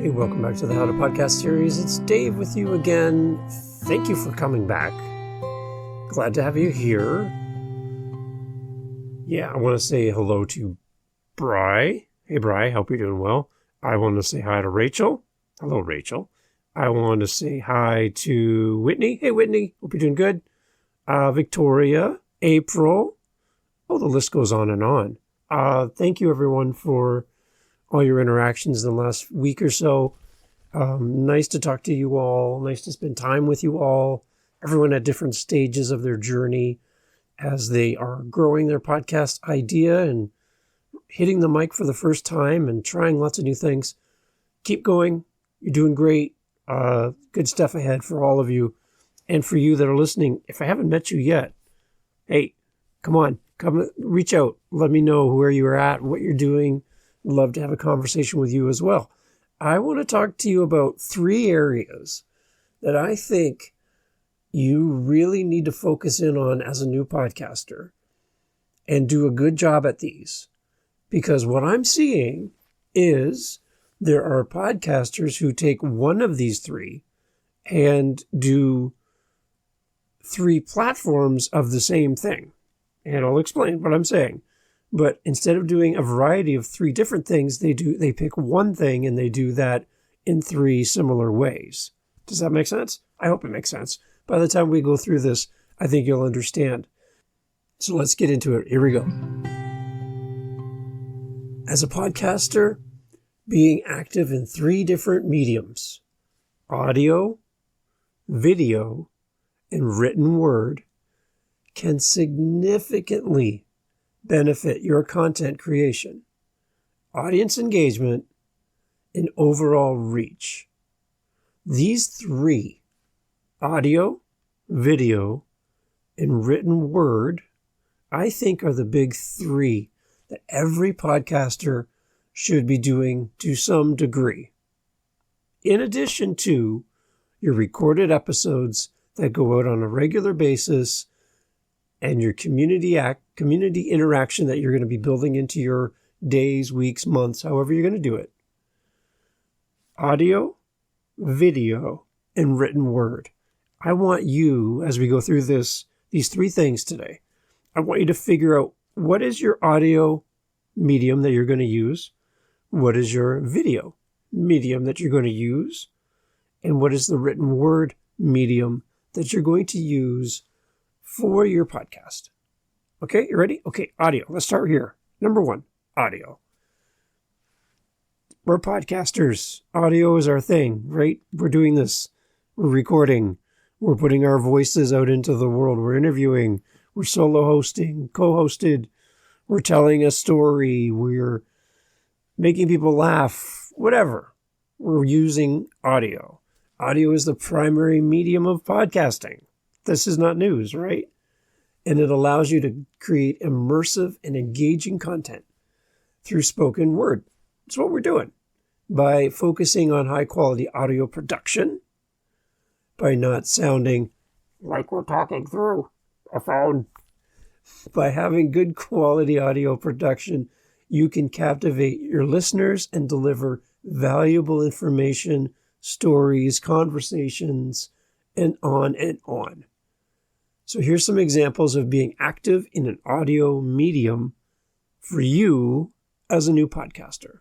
Hey, welcome back to the How to Podcast series. It's Dave with you again. Thank you for coming back. Glad to have you here. Yeah, I want to say hello to Bri. Hey, Bri, hope you're doing well. I want to say hi to Rachel. Hello, Rachel. I want to say hi to Whitney. Hey, Whitney, hope you're doing good. Victoria, April. Oh, the list goes on and on. Thank you, everyone, for all your interactions in the last week or so. Nice to talk to you all. Nice to spend time with you all. Everyone at different stages of their journey as they are growing their podcast idea and hitting the mic for the first time and trying lots of new things. Keep going. You're doing great. Good stuff ahead for all of you. And for you that are listening, if I haven't met you yet, hey, come on, come reach out. Let me know where you're at, what you're doing. Love to have a conversation with you as well. I want to talk to you about 3 areas that I think you really need to focus in on as a new podcaster and do a good job at these. Because what I'm seeing is there are podcasters who take one of these 3 and do 3 platforms of the same thing. And I'll explain what I'm saying. But instead of doing a variety of 3 different things, they pick one thing and they do that in 3 similar ways. Does that make sense? I hope it makes sense. By the time we go through this, I think you'll understand. So let's get into it. Here we go. As a podcaster, being active in 3 different mediums, audio, video, and written word, can significantly benefit your content creation, audience engagement, and overall reach. These 3, audio, video, and written word, I think are the big 3 that every podcaster should be doing to some degree. In addition to your recorded episodes that go out on a regular basis and your community interaction that you're going to be building into your days, weeks, months, however you're going to do it. Audio, video, and written word. I want you, as we go through these 3 things today, I want you to figure out what is your audio medium that you're going to use, what is your video medium that you're going to use, and what is the written word medium that you're going to use for your podcast. Okay, you ready? Okay, audio. Let's start here. Number 1, audio. We're podcasters. Audio is our thing, right? We're doing this. We're recording. We're putting our voices out into the world. We're interviewing. We're solo hosting, co-hosted. We're telling a story. We're making people laugh. Whatever. We're using audio. Audio is the primary medium of podcasting. This is not news, right? And it allows you to create immersive and engaging content through spoken word. That's what we're doing. By focusing on high quality audio production, by not sounding like we're talking through a phone, by having good quality audio production, you can captivate your listeners and deliver valuable information, stories, conversations, and on and on. So here's some examples of being active in an audio medium for you as a new podcaster.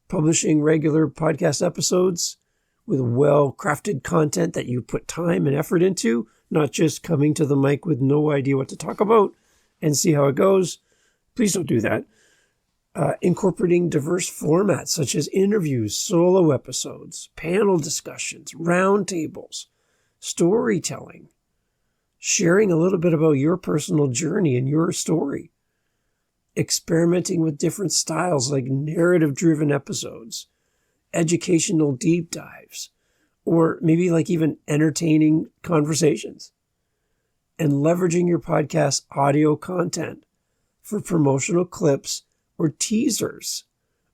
Publishing regular podcast episodes with well-crafted content that you put time and effort into, not just coming to the mic with no idea what to talk about and see how it goes. Please don't do that. Incorporating diverse formats such as interviews, solo episodes, panel discussions, roundtables, storytelling, sharing a little bit about your personal journey and your story, experimenting with different styles like narrative-driven episodes, educational deep dives, or maybe like even entertaining conversations, and leveraging your podcast audio content for promotional clips or teasers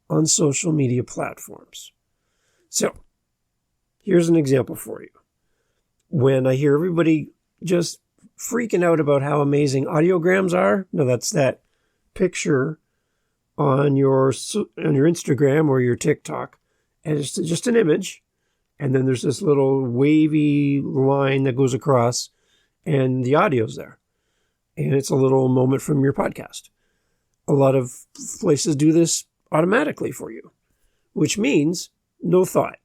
on social media platforms. So, here's an example for you. When I hear everybody just freaking out about how amazing audiograms are, no, that's that picture on your Instagram or your TikTok, and it's just an image, and then there's this little wavy line that goes across, and the audio's there. And it's a little moment from your podcast. A lot of places do this automatically for you, which means no thought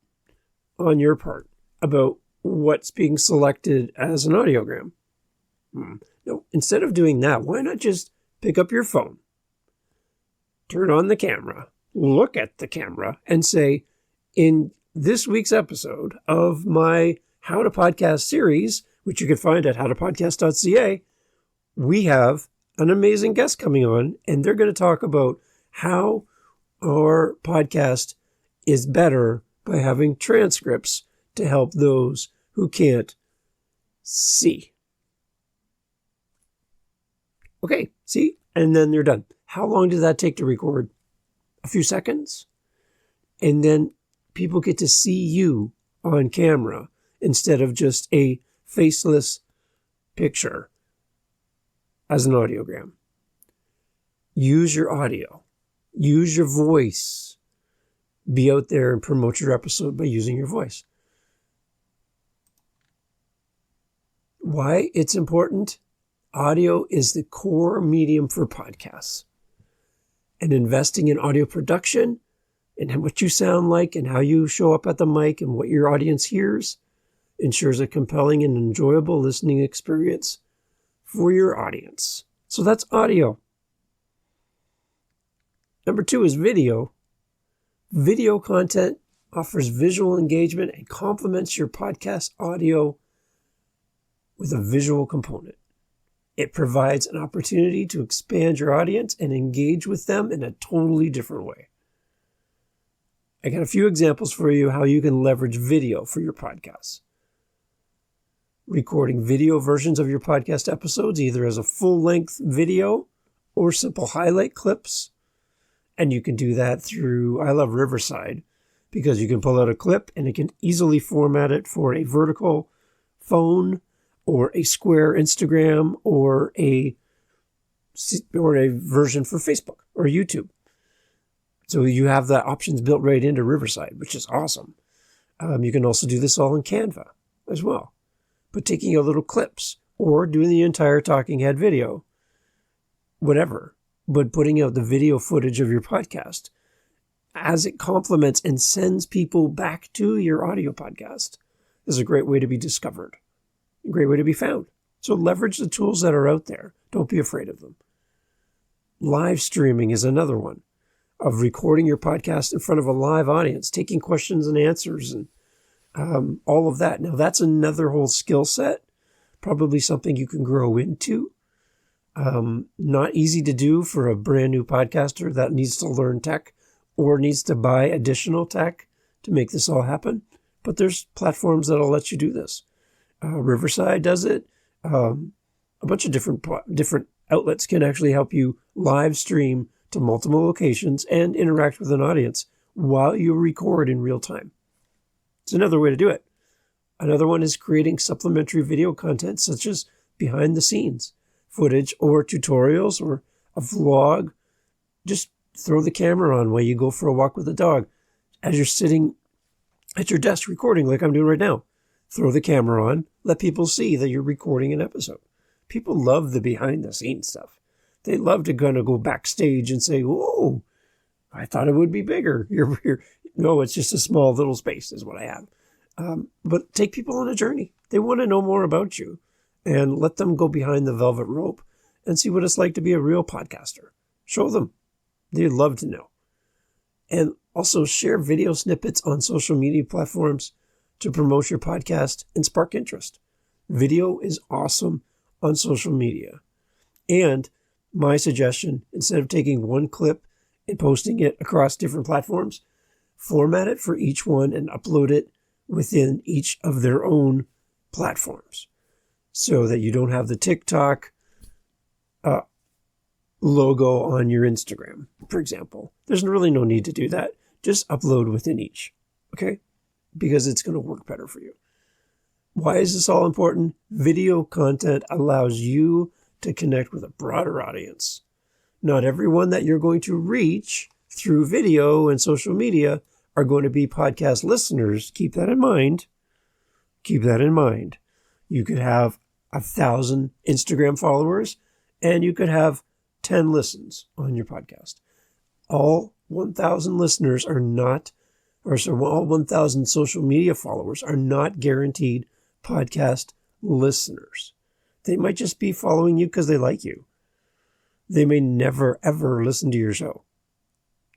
on your part about what's being selected as an audiogram. No, instead of doing that, why not just pick up your phone, turn on the camera, look at the camera, and say, in this week's episode of my How to Podcast series, which you can find at howtopodcast.ca, we have an amazing guest coming on, and they're going to talk about how our podcast is better by having transcripts to help those who can't see. Okay, see? And then they're done. How long does that take to record? A few seconds? And then people get to see you on camera instead of just a faceless picture as an audiogram. Use your audio. Use your voice. Be out there and promote your episode by using your voice. Why it's important? Audio is the core medium for podcasts. And investing in audio production and what you sound like and how you show up at the mic and what your audience hears ensures a compelling and enjoyable listening experience for your audience. So that's audio. Number 2 is video. Video content offers visual engagement and complements your podcast audio with a visual component. It provides an opportunity to expand your audience and engage with them in a totally different way. I got a few examples for you how you can leverage video for your podcasts. Recording video versions of your podcast episodes, either as a full-length video or simple highlight clips. And you can do that through, I love Riverside, because you can pull out a clip and it can easily format it for a vertical phone or a square Instagram or a version for Facebook or YouTube. So you have the options built right into Riverside, which is awesome. You can also do this all in Canva as well. But taking a little clips or doing the entire talking head video, whatever, but putting out the video footage of your podcast as it complements and sends people back to your audio podcast is a great way to be discovered, a great way to be found. So leverage the tools that are out there. Don't be afraid of them. Live streaming is another one of recording your podcast in front of a live audience, taking questions and answers and all of that. Now, that's another whole skill set, probably something you can grow into. Not easy to do for a brand new podcaster that needs to learn tech or needs to buy additional tech to make this all happen. But there's platforms that'll let you do this. Riverside does it. A bunch of different outlets can actually help you live stream to multiple locations and interact with an audience while you record in real time. It's another way to do it. Another one is creating supplementary video content such as behind the scenes footage or tutorials or a vlog. Just throw the camera on while you go for a walk with the dog. As you're sitting at your desk recording like I'm doing right now, throw the camera on, let people see that you're recording an episode. People love the behind the scenes stuff. They love to kind of go backstage and say, "Whoa, I thought it would be bigger." No, it's just a small little space is what I have. But take people on a journey. They want to know more about you and let them go behind the velvet rope and see what it's like to be a real podcaster. Show them. They'd love to know. And also share video snippets on social media platforms to promote your podcast and spark interest. Video is awesome on social media. And my suggestion, instead of taking one clip and posting it across different platforms, format it for each one and upload it within each of their own platforms so that you don't have the TikTok logo on your Instagram, for example. There's really no need to do that. Just upload within each, okay? Because it's going to work better for you. Why is this all important? Video content allows you to connect with a broader audience. Not everyone that you're going to reach through video and social media are going to be podcast listeners. Keep that in mind. Keep that in mind. You could have 1,000 Instagram followers and you could have 10 listens on your podcast. All 1,000 listeners are not, all 1,000 social media followers are not guaranteed podcast listeners. They might just be following you because they like you. They may never, ever listen to your show.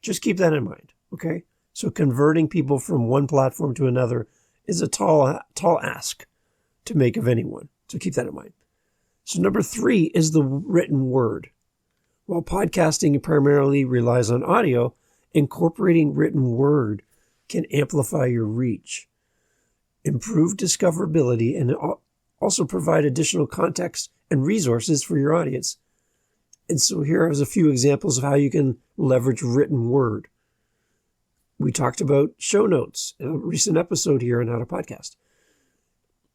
Just keep that in mind, okay? So converting people from one platform to another is a tall ask to make of anyone. So keep that in mind. So number 3 is the written word. While podcasting primarily relies on audio, incorporating written word can amplify your reach, improve discoverability, and also provide additional context and resources for your audience. And so here are a few examples of how you can leverage written word. We talked about show notes in a recent episode here on How to Podcast.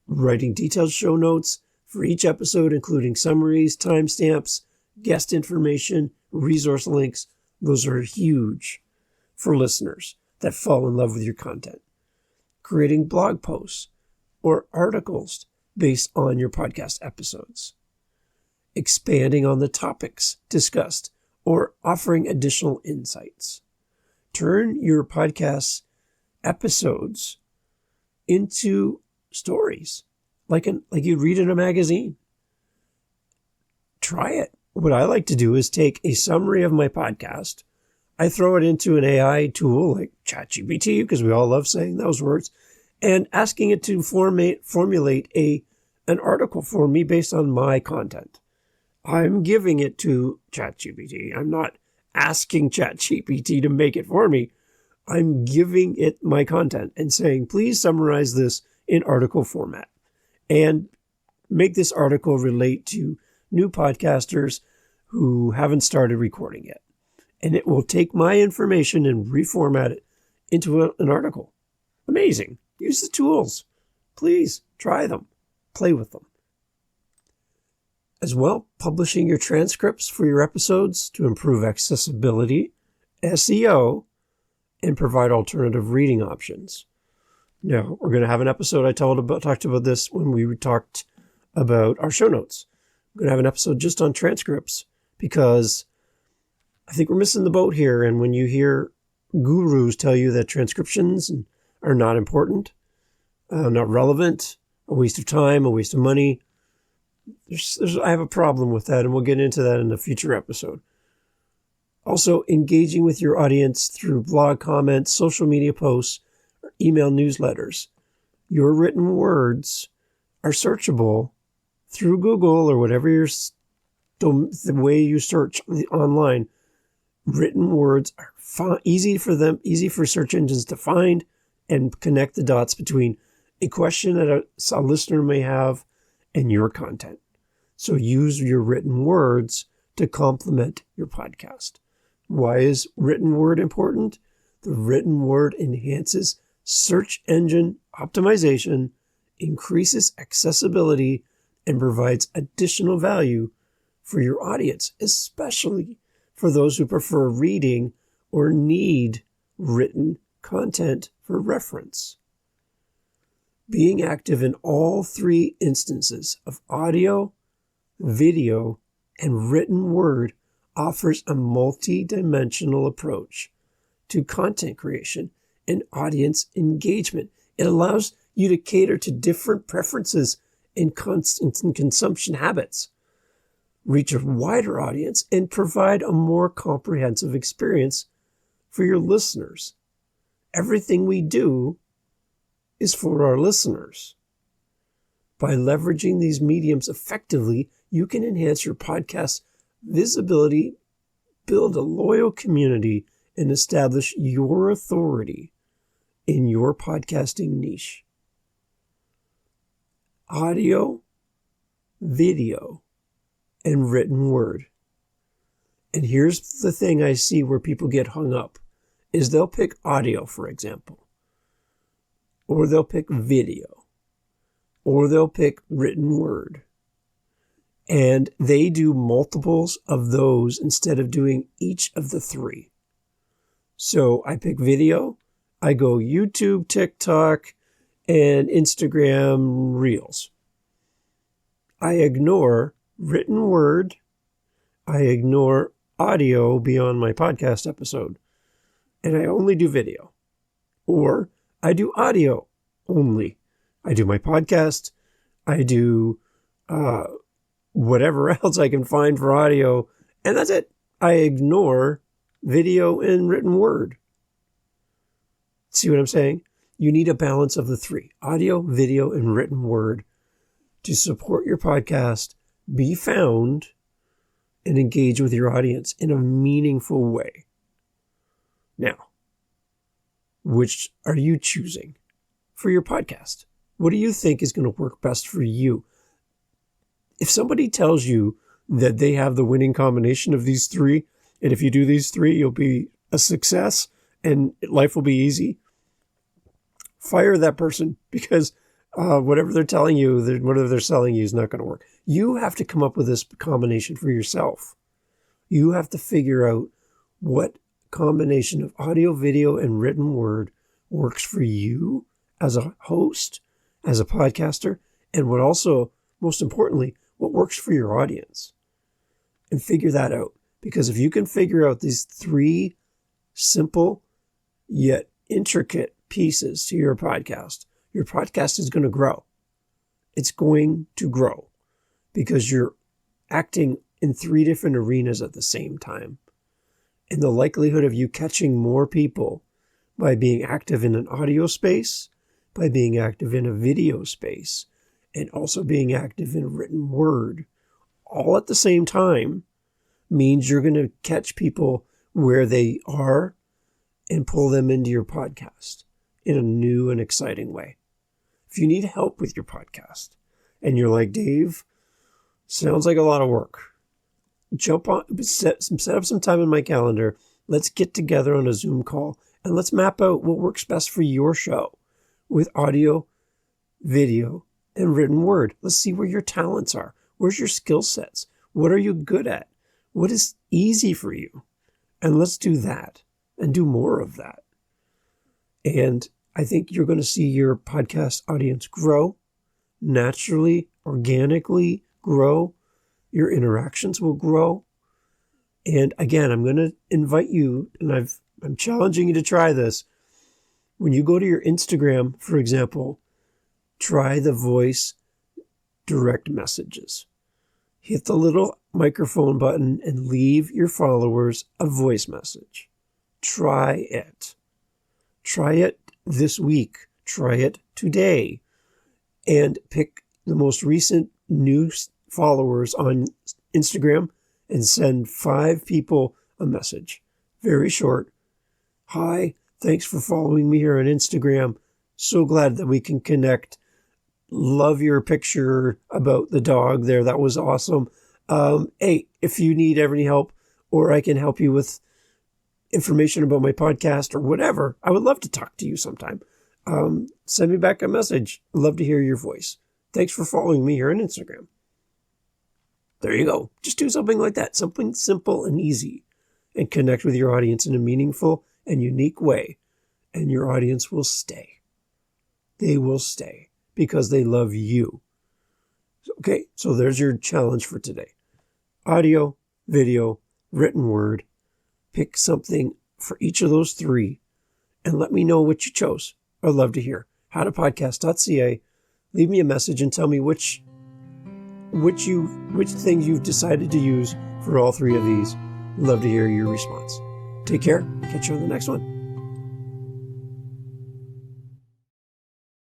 Writing detailed show notes for each episode, including summaries, timestamps, guest information, resource links. Those are huge for listeners that fall in love with your content. Creating blog posts or articles based on your podcast episodes. Expanding on the topics discussed or offering additional insights. Turn your podcast episodes into stories like you'd read in a magazine. Try it. What I like to do is take a summary of my podcast. I throw it into an AI tool like ChatGPT, because we all love saying those words, and asking it to formulate an article for me based on my content. I'm giving it to ChatGPT. I'm not asking ChatGPT to make it for me. I'm giving it my content and saying, please summarize this in article format and make this article relate to new podcasters who haven't started recording yet. And it will take my information and reformat it into an article. Amazing. Use the tools. Please try them. Play with them. As well, publishing your transcripts for your episodes to improve accessibility, SEO, and provide alternative reading options. Now, we're going to have an episode. I talked about this when we talked about our show notes. We're going to have an episode just on transcripts because I think we're missing the boat here. And when you hear gurus tell you that transcriptions are not important, not relevant, a waste of time, a waste of money, I have a problem with that, and we'll get into that in a future episode. Also, engaging with your audience through blog comments, social media posts, or email newsletters. Your written words are searchable through Google or whatever the way you search online. Written words are easy for search engines to find and connect the dots between a question that a listener may have and your content. So use your written words to complement your podcast. Why is written word important? The written word enhances search engine optimization, increases accessibility, and provides additional value for your audience, especially for those who prefer reading or need written content for reference. Being active in all 3 instances of audio, video, and written word offers a multi-dimensional approach to content creation and audience engagement. It allows you to cater to different preferences and consumption habits, reach a wider audience, and provide a more comprehensive experience for your listeners. Everything we do is for our listeners. By leveraging these mediums effectively, you can enhance your podcast's visibility, build a loyal community, and establish your authority in your podcasting niche. Audio, video, and written word. And here's the thing I see where people get hung up, is they'll pick audio, for example, or they'll pick video, or they'll pick written word. And they do multiples of those instead of doing each of the 3. So I pick video, I go YouTube, TikTok, and Instagram Reels. I ignore written word. I ignore audio beyond my podcast episode. And I only do video. Or I do audio only. I do my podcast. I do whatever else I can find for audio. And that's it. I ignore video and written word. See what I'm saying? You need a balance of the three: audio, video, and written word to support your podcast, be found, and engage with your audience in a meaningful way. Now, which are you choosing for your podcast? What do you think is going to work best for you? If somebody tells you that they have the winning combination of these three, and if you do these three, you'll be a success and life will be easy, fire that person, because whatever they're telling you, whatever they're selling you is not going to work. You have to come up with this combination for yourself. You have to figure out what combination of audio, video, and written word works for you as a host, as a podcaster, and what also, most importantly, what works for your audience. And figure that out. Because if you can figure out these three simple yet intricate pieces to your podcast is going to grow. It's going to grow because you're acting in three different arenas at the same time. And the likelihood of you catching more people by being active in an audio space, by being active in a video space, and also being active in written word, all at the same time, means you're going to catch people where they are and pull them into your podcast in a new and exciting way. If you need help with your podcast and you're like, Dave, sounds like a lot of work, jump on, set up some time in my calendar. Let's get together on a Zoom call and let's map out what works best for your show with audio, video, and written word. Let's see where your talents are. Where's your skill sets? What are you good at? What is easy for you? And let's do that and do more of that. And I think you're going to see your podcast audience grow naturally, organically grow. Your interactions will grow. And again, I'm going to invite you, and I'm challenging you to try this. When you go to your Instagram, for example, try the voice direct messages. Hit the little microphone button and leave your followers a voice message. Try it. Try it this week. Try it today. And pick the most recent new followers on Instagram and send 5 people a message. Very short. Hi, thanks for following me here on Instagram. So glad that we can connect. Love your picture about the dog there. That was awesome. Hey, if you need any help or I can help you with information about my podcast or whatever, I would love to talk to you sometime. Send me back a message. I'd love to hear your voice. Thanks for following me here on Instagram. There you go. Just do something like that. Something simple and easy, and connect with your audience in a meaningful and unique way. And your audience will stay. They will stay because they love you. Okay, so there's your challenge for today. Audio, video, written word. Pick something for each of those 3 and let me know what you chose. I'd love to hear. howtopodcast.ca. Leave me a message and tell me which things you've decided to use for all 3 of these. Love to hear your response. Take care. Catch you on the next one.